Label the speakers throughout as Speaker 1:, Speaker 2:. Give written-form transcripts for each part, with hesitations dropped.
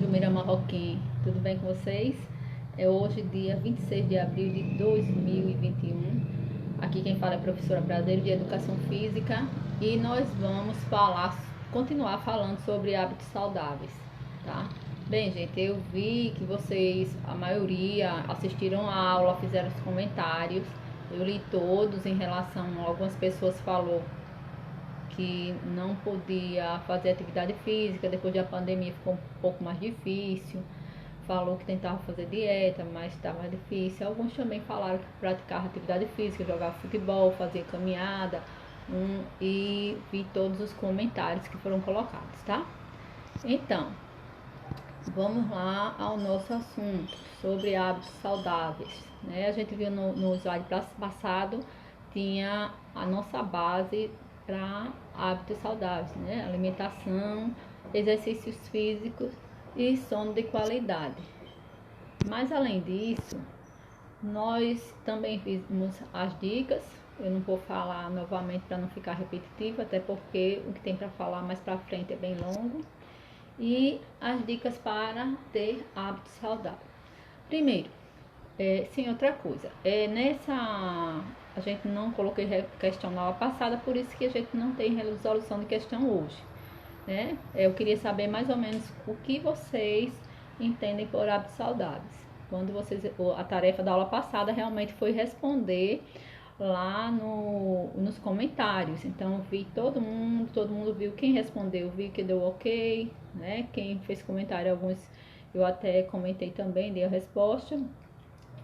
Speaker 1: Jumira Marroquim, tudo bem com vocês? É hoje, dia 26 de abril de 2021. Aqui quem fala é a professora Prazer de Educação Física e nós vamos continuar falando sobre hábitos saudáveis, tá? Bem, gente, eu vi que vocês, a maioria, assistiram a aula, fizeram os comentários. Eu li todos em relação a algumas pessoas falou que não podia fazer atividade física, depois da pandemia ficou um pouco mais difícil, falou que tentava fazer dieta, mas estava difícil. Alguns também falaram que praticava atividade física, jogava futebol, fazia caminhada, e vi todos os comentários que foram colocados, tá? Então, vamos lá ao nosso assunto sobre hábitos saudáveis, né? A gente viu no slide passado, tinha a nossa base para hábitos saudáveis, né? Alimentação, exercícios físicos e sono de qualidade. Mas além disso, nós também vimos as dicas. Eu não vou falar novamente para não ficar repetitivo, até porque o que tem para falar mais para frente é bem longo. E as dicas para ter hábitos saudáveis. Primeiro, sim, outra coisa. A gente não coloquei questão na aula passada, por isso que a gente não tem resolução de questão hoje, né? Eu queria saber mais ou menos o que vocês entendem por hábitos saudáveis. A tarefa da aula passada realmente foi responder lá nos comentários. Então eu vi todo mundo viu, quem respondeu viu que deu ok, né? Quem fez comentário, alguns eu até comentei também, dei a resposta.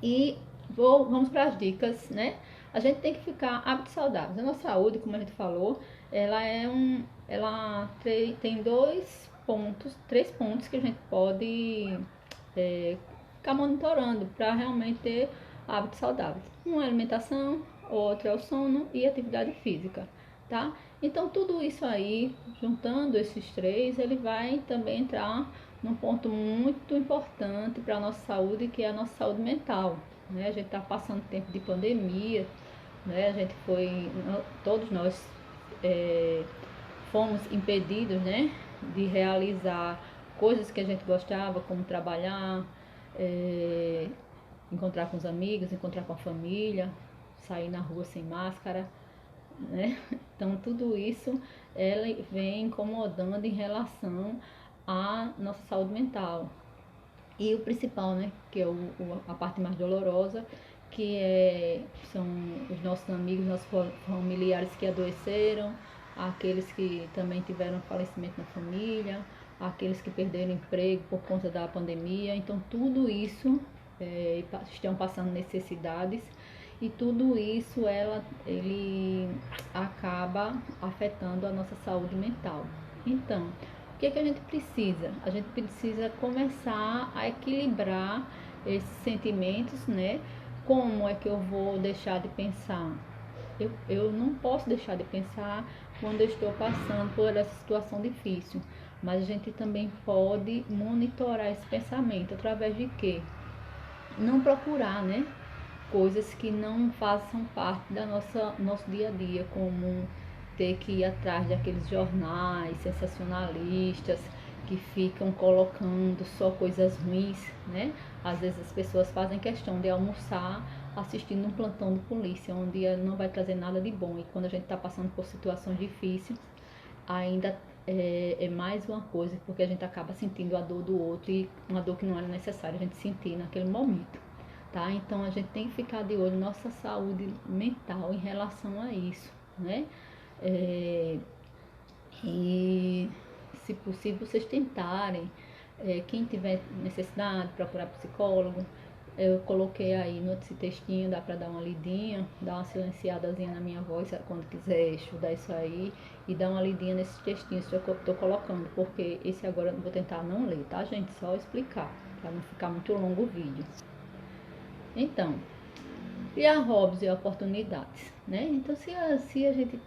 Speaker 1: E vamos para as dicas, né? A gente tem que ficar hábitos saudáveis. A nossa saúde, como a gente falou, ela tem três pontos que a gente pode ficar monitorando para realmente ter hábitos saudáveis. Uma é a alimentação, outra é o sono e atividade física, tá? Então tudo isso aí, juntando esses três, ele vai também entrar num ponto muito importante para a nossa saúde, que é a nossa saúde mental, né? A gente está passando tempo de pandemia, né? Todos nós fomos impedidos, né, de realizar coisas que a gente gostava, como trabalhar, encontrar com os amigos, encontrar com a família, sair na rua sem máscara, né? Então tudo isso ela vem incomodando em relação à nossa saúde mental. E o principal, né, que é a parte mais dolorosa, são os nossos amigos, nossos familiares que adoeceram, aqueles que também tiveram falecimento na família, aqueles que perderam emprego por conta da pandemia. Então tudo isso estão passando necessidades e tudo isso ele acaba afetando a nossa saúde mental. Então, o que a gente precisa? A gente precisa começar a equilibrar esses sentimentos, né? Como é que eu vou deixar de pensar? Eu não posso deixar de pensar quando eu estou passando por essa situação difícil, mas a gente também pode monitorar esse pensamento através de quê? Não procurar, né, coisas que não façam parte da nosso dia a dia, como ter que ir atrás daqueles jornais sensacionalistas que ficam colocando só coisas ruins, né? Às vezes as pessoas fazem questão de almoçar assistindo um plantão de polícia, onde não vai trazer nada de bom. E quando a gente está passando por situações difíceis, ainda é mais uma coisa, porque a gente acaba sentindo a dor do outro, e uma dor que não era necessária a gente sentir naquele momento, tá? Então a gente tem que ficar de olho na nossa saúde mental em relação a isso, né? E se possível vocês tentarem, quem tiver necessidade, procurar psicólogo. Eu coloquei aí nesse textinho, dá para dar uma lidinha, dar uma silenciadazinha na minha voz quando quiser estudar isso aí, e dar uma lidinha nesses textinhos que eu tô colocando, porque esse agora eu vou tentar não ler, tá, gente? Só explicar, para não ficar muito longo o vídeo. Então, criar hobbies e oportunidades, né? Então, se a gente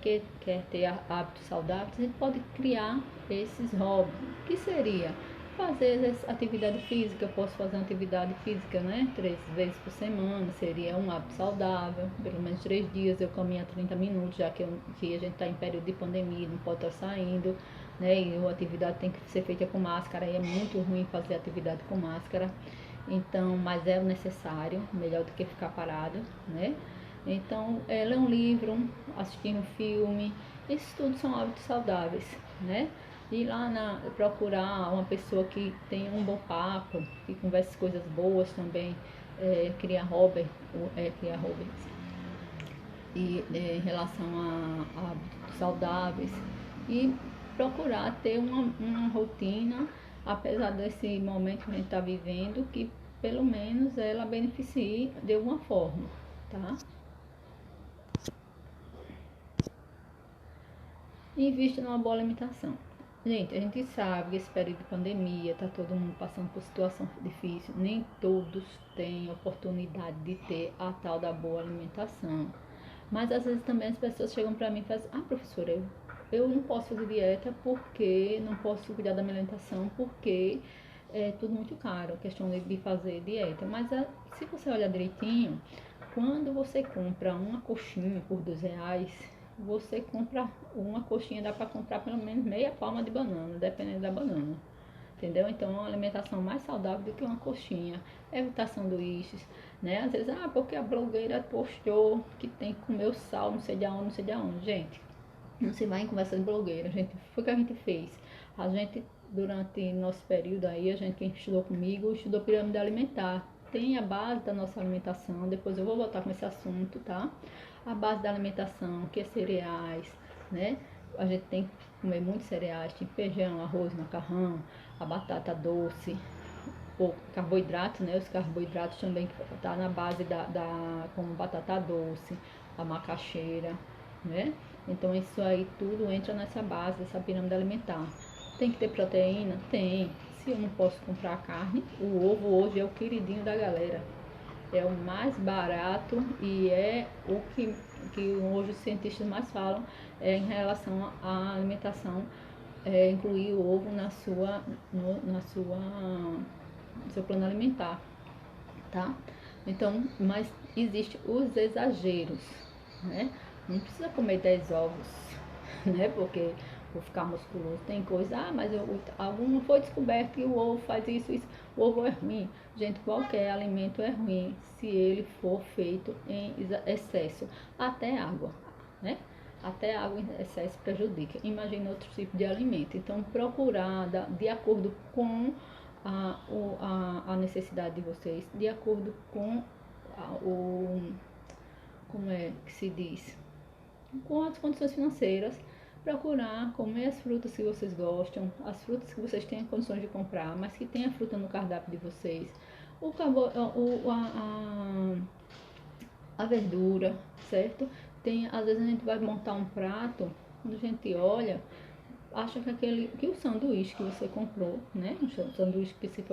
Speaker 1: quer ter hábitos saudáveis, a gente pode criar esses hobbies. O que seria? Fazer atividade física. Eu posso fazer uma atividade física, né, 3 vezes por semana, seria um hábito saudável. Pelo menos 3 dias eu caminho a 30 minutos, já que a gente está em período de pandemia, não pode estar saindo. né? E a atividade tem que ser feita com máscara, e é muito ruim fazer atividade com máscara. Então, mas é o necessário, melhor do que ficar parado, né? Então, ler um livro, assistir um filme, isso tudo são hábitos saudáveis, né? Ir lá procurar uma pessoa que tenha um bom papo, que converse coisas boas também, criar hobbies, e em relação a hábitos saudáveis, e procurar ter uma rotina, apesar desse momento que a gente está vivendo, que pelo menos ela beneficie de alguma forma, tá? Invista numa boa alimentação. Gente, a gente sabe que esse período de pandemia, tá todo mundo passando por situação difícil, nem todos têm oportunidade de ter a tal da boa alimentação. Mas às vezes também as pessoas chegam para mim e fazem, professora, eu não posso fazer dieta porque não posso cuidar da minha alimentação porque é tudo muito caro, a questão de fazer dieta. Mas se você olhar direitinho, quando você compra uma coxinha por R$ 2, você compra uma coxinha, dá para comprar pelo menos meia palma de banana, dependendo da banana. Entendeu? Então é uma alimentação mais saudável do que uma coxinha. Evitar sanduíches, né? Às vezes, porque a blogueira postou que tem que comer o sal, não sei de onde, não sei de onde. Gente, não se vai em conversa de blogueira. Foi o que a gente fez. A gente, durante nosso período aí, quem estudou comigo, estudou pirâmide alimentar. Tem a base da nossa alimentação, depois eu vou voltar com esse assunto, tá? A base da alimentação, que é cereais, né? A gente tem que comer muitos cereais, tipo feijão, arroz, macarrão, a batata doce, o carboidrato, né? Os carboidratos também que tá na base como batata doce, a macaxeira, né? Então isso aí tudo entra nessa base, dessa pirâmide alimentar. Tem que ter proteína? Tem. Se eu não posso comprar carne, o ovo hoje é o queridinho da galera. É o mais barato e é o que hoje os cientistas mais falam em relação à alimentação, incluir o ovo no seu plano alimentar, tá? Então, mas existe os exageros, né? Não precisa comer 10 ovos, né? Porque vou ficar musculoso. Tem coisa, mas algum foi descoberto que o ovo faz isso. O ovo é ruim. Gente, qualquer alimento é ruim se ele for feito em excesso. Até água, né? Até água em excesso prejudica. Imagina outro tipo de alimento. Então, procurar de acordo com a necessidade de vocês, de acordo com como é que se diz? Com as condições financeiras, procurar comer as frutas que vocês gostam, as frutas que vocês têm condições de comprar, mas que tenha fruta no cardápio de vocês. A verdura, certo? Às vezes a gente vai montar um prato, quando a gente olha, acha que o sanduíche que você comprou, né? O sanduíche que você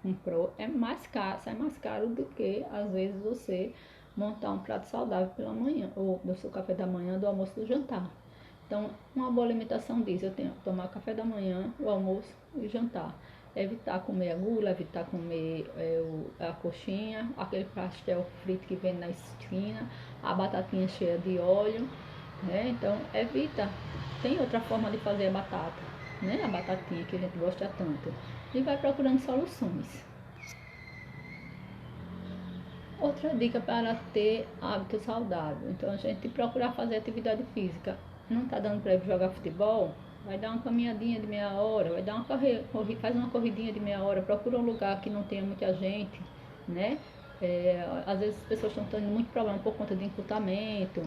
Speaker 1: comprou é mais caro, sai mais caro do que às vezes você montar um prato saudável pela manhã, ou do seu café da manhã, do almoço, do jantar. Então, uma boa alimentação diz, eu tenho que tomar café da manhã, o almoço e o jantar. Evitar comer a gula, evitar comer a coxinha, aquele pastel frito que vem na esquina, a batatinha cheia de óleo, né? Então, evita. Tem outra forma de fazer a batata, né? A batatinha que a gente gosta tanto. E vai procurando soluções. Outra dica para ter hábito saudável. Então, a gente procurar fazer atividade física. Não está dando para ir jogar futebol? Vai dar uma caminhadinha de meia hora, vai dar faz uma corridinha de meia hora, procura um lugar que não tenha muita gente, né? Às vezes as pessoas estão tendo muito problema por conta de encurtamento,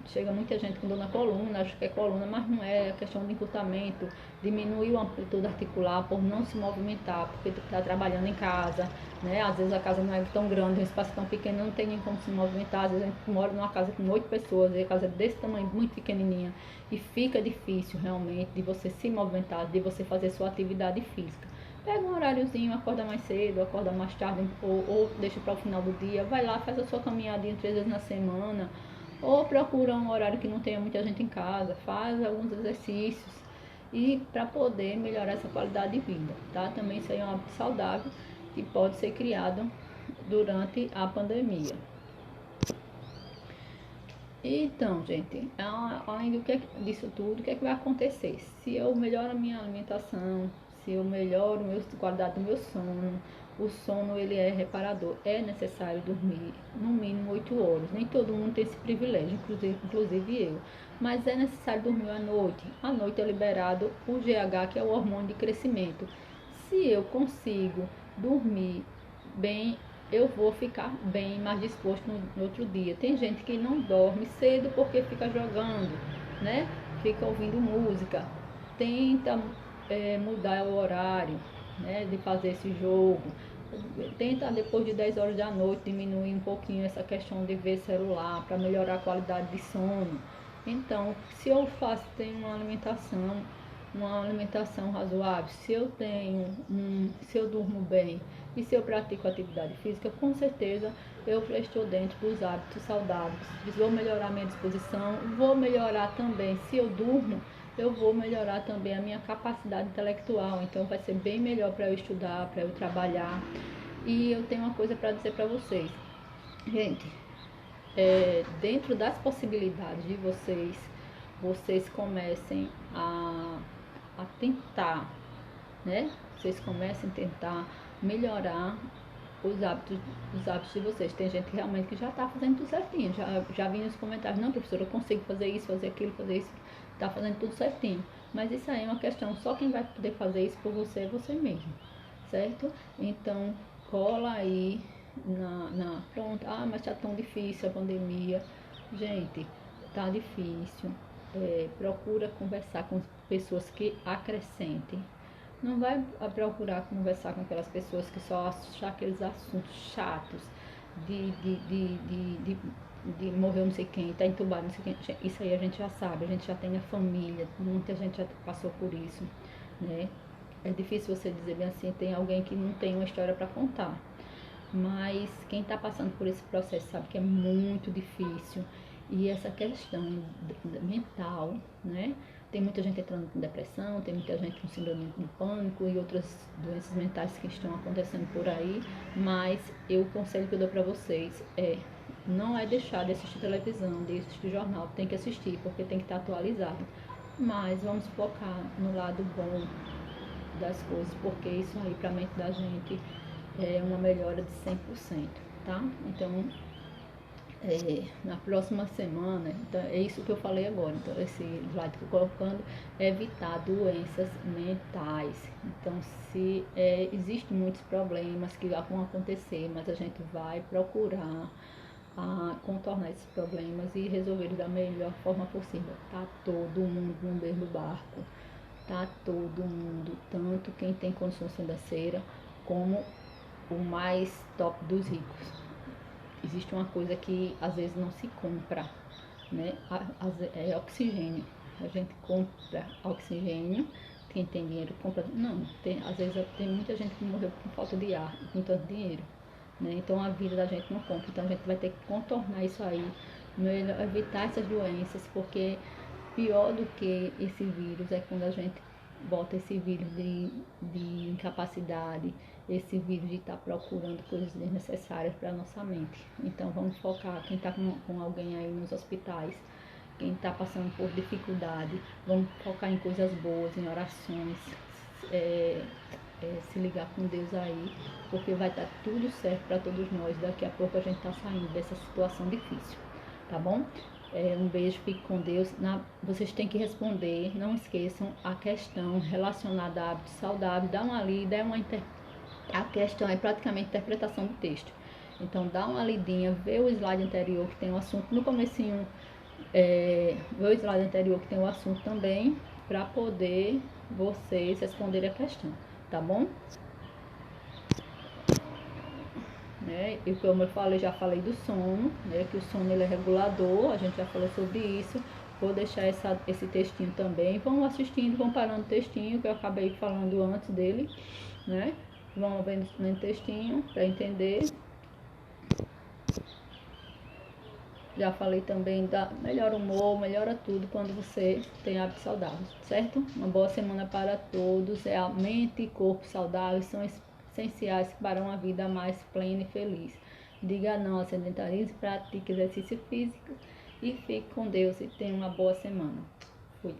Speaker 1: chega muita gente com dor na coluna, acho que é coluna, mas não é questão de encurtamento, diminuir a amplitude articular por não se movimentar, porque está trabalhando em casa, né? Às vezes a casa não é tão grande, um espaço tão pequeno, não tem nem como se movimentar, às vezes a gente mora numa casa com 8 pessoas, e a casa é desse tamanho, muito pequenininha, e fica difícil realmente de você se movimentar, de você fazer sua atividade física. Pega um horáriozinho, acorda mais cedo, acorda mais tarde, ou deixa para o final do dia, vai lá, faz a sua caminhadinha 3 vezes na semana, ou procura um horário que não tenha muita gente em casa, faz alguns exercícios, e para poder melhorar essa qualidade de vida, tá? Também isso aí é um hábito saudável que pode ser criado durante a pandemia. Então, gente, além disso tudo, o que é que vai acontecer? Se eu melhoro a minha alimentação, se eu melhoro a qualidade do meu sono, o sono ele é reparador, é necessário dormir no mínimo 8 horas. Nem todo mundo tem esse privilégio, inclusive eu. Mas é necessário dormir à noite. À noite é liberado o GH, que é o hormônio de crescimento. Se eu consigo dormir bem, eu vou ficar bem mais disposto no outro dia. Tem gente que não dorme cedo porque fica jogando, né? Fica ouvindo música, tenta mudar o horário, né, de fazer esse jogo. Tenta depois de 10 horas da noite diminuir um pouquinho essa questão de ver celular para melhorar a qualidade de sono. Então, se eu tenho uma alimentação razoável, se eu durmo bem e se eu pratico atividade física, com certeza eu estou dentro dos hábitos saudáveis. Vou melhorar minha disposição, vou melhorar também, se eu durmo, eu vou melhorar também a minha capacidade intelectual. Então vai ser bem melhor para eu estudar, para eu trabalhar. E eu tenho uma coisa para dizer para vocês. Gente, dentro das possibilidades de vocês comecem a tentar, né? Vocês comecem a tentar melhorar os hábitos de vocês. Tem gente que realmente que já está fazendo tudo certinho. Já vi nos comentários, não, professora, eu consigo fazer isso, fazer aquilo, fazer isso. Está fazendo tudo certinho. Mas isso aí é uma questão, só quem vai poder fazer isso por você é você mesmo, certo? Então, cola aí pronto, mas tá tão difícil a pandemia. Gente, tá difícil. Procura conversar com pessoas que acrescentem. Não vai procurar conversar com aquelas pessoas que só acham aqueles assuntos chatos de morreu não sei quem, tá entubado não sei quem. Isso aí a gente já sabe, a gente já tem a família, muita gente já passou por isso, né? É difícil você dizer bem assim, tem alguém que não tem uma história para contar. Mas quem está passando por esse processo sabe que é muito difícil. E essa questão mental, né? Tem muita gente entrando com depressão, tem muita gente com síndrome do pânico e outras doenças mentais que estão acontecendo por aí. Mas o conselho que eu dou para vocês não é deixar de assistir televisão, de assistir jornal, tem que assistir porque tem que estar atualizado. Mas vamos focar no lado bom das coisas, porque isso aí para a mente da gente é uma melhora de 100%, tá? Então, na próxima semana, então, é isso que eu falei agora. Então, esse slide que eu estou colocando é evitar doenças mentais. Então, se existem muitos problemas que vão acontecer, mas a gente vai procurar contornar esses problemas e resolver da melhor forma possível. Tá todo mundo no mesmo barco. Tá todo mundo, tanto quem tem condições financeiras como o mais top dos ricos. Existe uma coisa que às vezes não se compra, né? É oxigênio. A gente compra oxigênio, quem tem dinheiro compra. Não, às vezes tem muita gente que morreu por falta de ar, com tanto dinheiro, né? Então a vida da gente não compra. Então a gente vai ter que contornar isso aí, melhor evitar essas doenças, porque pior do que esse vírus é quando a gente bota esse vírus de incapacidade, esse vírus de estar procurando coisas desnecessárias para a nossa mente. Então vamos focar, quem está com alguém aí nos hospitais, quem está passando por dificuldade, vamos focar em coisas boas, em orações, se ligar com Deus aí, porque vai estar tudo certo para todos nós. Daqui a pouco a gente está saindo dessa situação difícil, tá bom? Um beijo, fique com Deus. Vocês têm que responder, não esqueçam a questão relacionada a hábitos saudáveis. Dá uma lida, a questão é praticamente interpretação do texto. Então dá uma lidinha, vê o slide anterior que tem o assunto no comecinho, vê o slide anterior que tem o assunto também, para poder vocês responderem a questão, tá bom? Né? E como eu falei, já falei do sono, né? Que o sono ele é regulador, a gente já falou sobre isso. Vou deixar esse textinho também. Vão assistindo, vão parando o textinho que eu acabei falando antes dele, né? Vão vendo o textinho para entender. Já falei também da melhora o humor, melhora tudo quando você tem hábitos saudáveis, certo? Uma boa semana para todos. A mente e corpo saudáveis são essenciais para uma vida mais plena e feliz. Diga não ao sedentarismo, pratique exercício físico e fique com Deus e tenha uma boa semana. Fui.